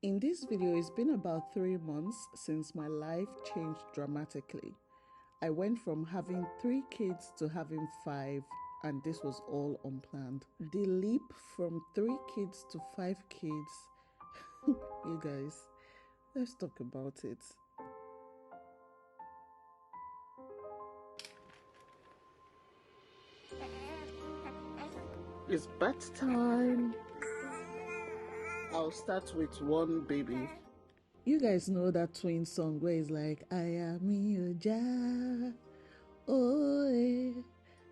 In this video, it's been about 3 months since my life changed dramatically. I went from having 3 kids to having 5, and this was all unplanned. The leap from 3 kids to 5 kids, you guys, let's talk about it. It's bath time. I'll start with one baby. You guys know that twin song where it's like, I am Oja, oh,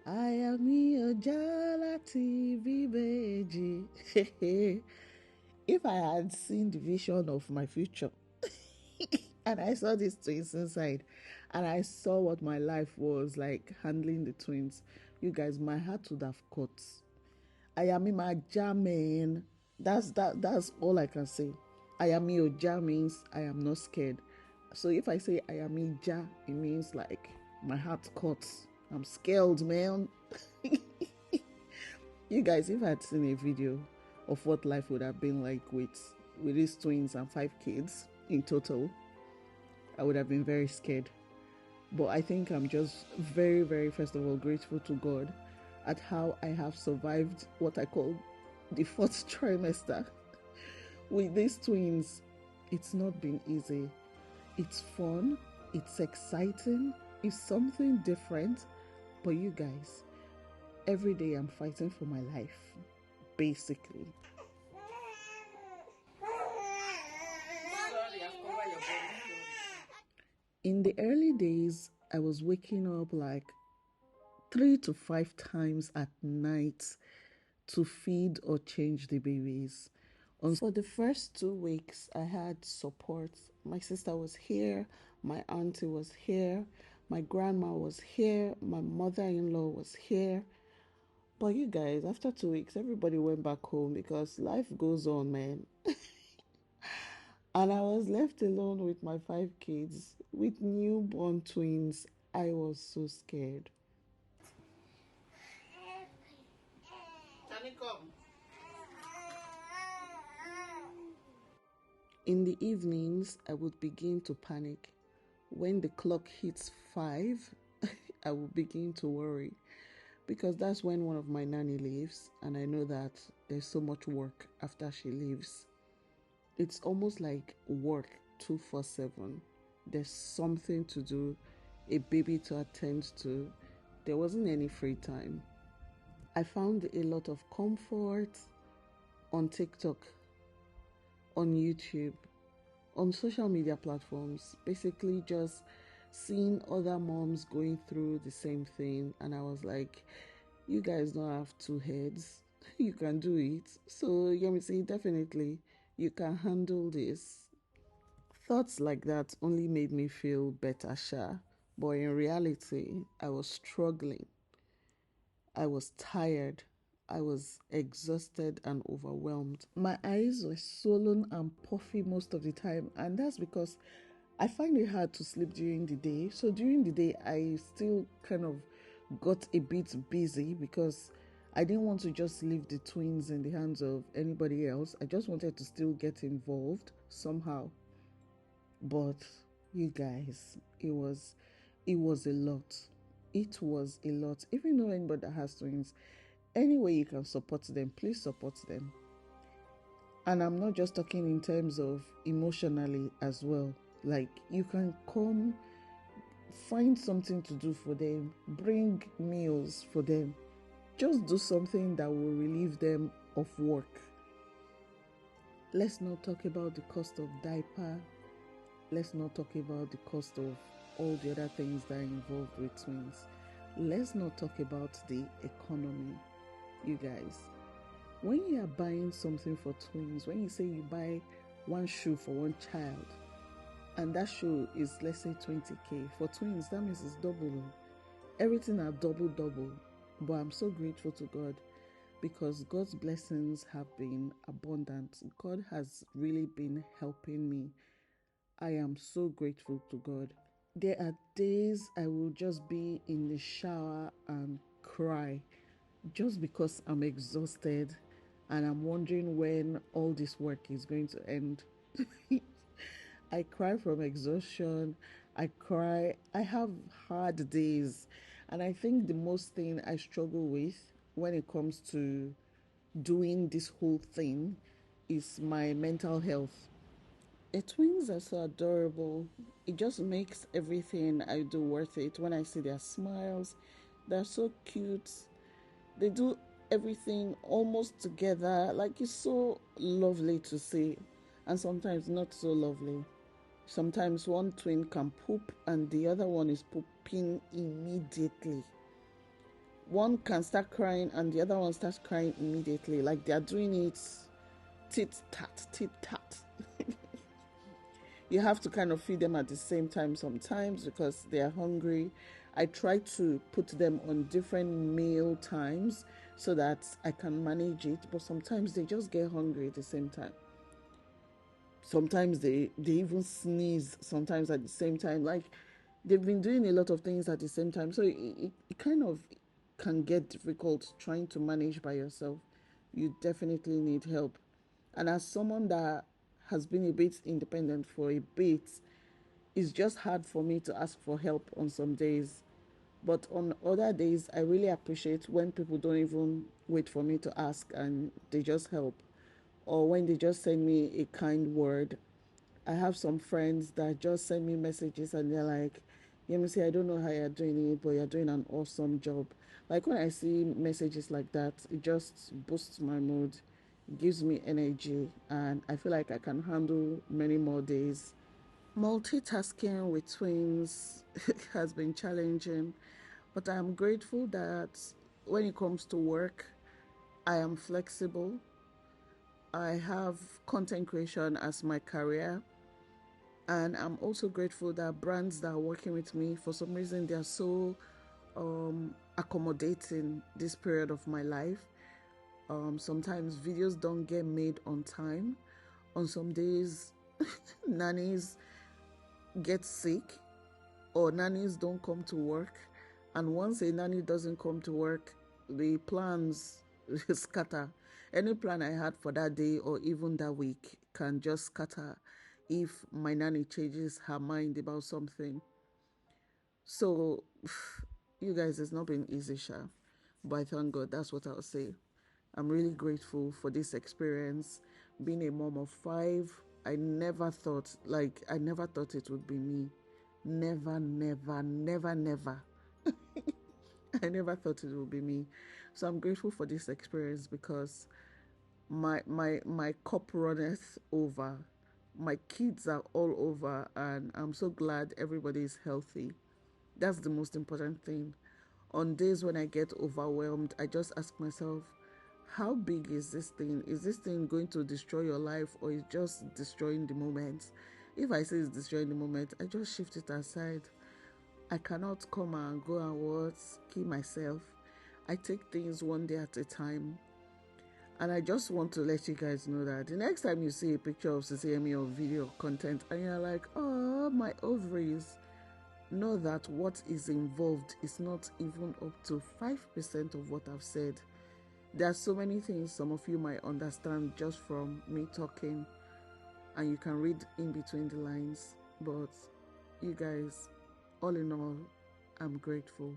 I am Oja lati bibeji. If I had seen the vision of my future and I saw these twins inside and I saw what my life was like handling the twins, you guys, my heart would have cut. I am Oja, man. That's all I can say. I am Oja means I am not scared. So if I say I am Oja, it means like my heart cuts. I'm scared, man. You guys, if I had seen a video of what life would have been like with these twins and 5 kids in total, I would have been very scared. But I think I'm just very, very, first of all, grateful to God at how I have survived what I call the 4th trimester. With these twins, it's not been easy. It's fun, it's exciting, it's something different. But you guys, every day I'm fighting for my life, basically. In the early days, I was waking up like 3 to 5 times at night to feed or change the babies. For the first 2 weeks, I had support. My sister was here, my auntie was here, my grandma was here, my mother-in-law was here. But you guys, after 2 weeks, everybody went back home because life goes on, man. And I was left alone with my 5 kids, with newborn twins. I was so scared. Tani, come. In the evenings, I would begin to panic. When the clock hits 5, I would begin to worry because that's when one of my nanny leaves, and I know that there's so much work after she leaves. It's almost like work 24/7. There's something to do, a baby to attend to. There wasn't any free time. I found a lot of comfort on TikTok, on YouTube, on social media platforms, basically just seeing other moms going through the same thing. And I was like, you guys don't have 2 heads. You can do it. So Yemisi, definitely you can handle this. Thoughts like that only made me feel better, sha. But in reality, I was struggling. I was tired. I was exhausted and overwhelmed. My eyes were swollen and puffy most of the time, and that's because I find it hard to sleep during the day. So during the day, I still kind of got a bit busy because I didn't want to just leave the twins in the hands of anybody else. I just wanted to still get involved somehow. But you guys, it was a lot. It was a lot. If you know anybody that has twins, any way you can support them, please support them. And I'm not just talking in terms of emotionally as well. Like, you can come, find something to do for them, bring meals for them. Just do something that will relieve them of work. Let's not talk about the cost of diaper. Let's not talk about the cost of all the other things that are involved with twins. Let's not talk about the economy. You guys, when you are buying something for twins, when you say you buy 1 shoe for 1 child, and that shoe is, let's say, 20k, for twins, that means it's double. Everything are double. But I'm so grateful to God because God's blessings have been abundant. God has really been helping me. I am so grateful to God. There are days I will just be in the shower and cry just because I'm exhausted and I'm wondering when all this work is going to end. I cry from exhaustion. I have hard days. And I think the most thing I struggle with when it comes to doing this whole thing is my mental health. The twins are so adorable. It just makes everything I do worth it. When I see their smiles, they're so cute. They do everything almost together. Like, it's so lovely to see, and sometimes not so lovely. Sometimes one twin can poop and the other one is pooping immediately. One can start crying and the other one starts crying immediately. Like, they are doing it tit tat, tit tat. You have to kind of feed them at the same time sometimes because they are hungry. I try to put them on different meal times so that I can manage it, but sometimes they just get hungry at the same time. Sometimes they even sneeze sometimes at the same time. Like, they've been doing a lot of things at the same time. So it kind of can get difficult trying to manage by yourself. You definitely need help. And as someone that has been a bit independent for a bit, it's just hard for me to ask for help on some days. But on other days, I really appreciate when people don't even wait for me to ask and they just help. Or when they just send me a kind word. I have some friends that just send me messages and they're like, Yemisi, I don't know how you're doing it, but you're doing an awesome job. Like, when I see messages like that, it just boosts my mood, gives me energy, and I feel like I can handle many more days. Multitasking with twins has been challenging, but I'm grateful that when it comes to work, I am flexible. I have content creation as my career, and I'm also grateful that brands that are working with me, for some reason, they are so accommodating this period of my life. Sometimes videos don't get made on time. On some days, nannies get sick or nannies don't come to work. And once a nanny doesn't come to work, the plans scatter. Any plan I had for that day or even that week can just scatter if my nanny changes her mind about something. So, you guys, it's not been easy, Sha. But I thank God, that's what I'll say. I'm really grateful for this experience. Being a mom of 5, I never thought it would be me. Never, never, never, never. I never thought it would be me. So I'm grateful for this experience because my cup runneth over. My kids are all over, and I'm so glad everybody is healthy. That's the most important thing. On days when I get overwhelmed, I just ask myself, how big is this thing? Is this thing going to destroy your life, or is just destroying the moment? If I say it's destroying the moment, I just shift it aside. I cannot come and go and what, kill myself. I take things one day at a time. And I just want to let you guys know that the next time you see a picture of SISIYEMMIE or video content and you're like, oh, my ovaries, know that what is involved is not even up to 5% of what I've said. There are so many things some of you might understand just from me talking, and you can read in between the lines. But you guys, all in all, I'm grateful.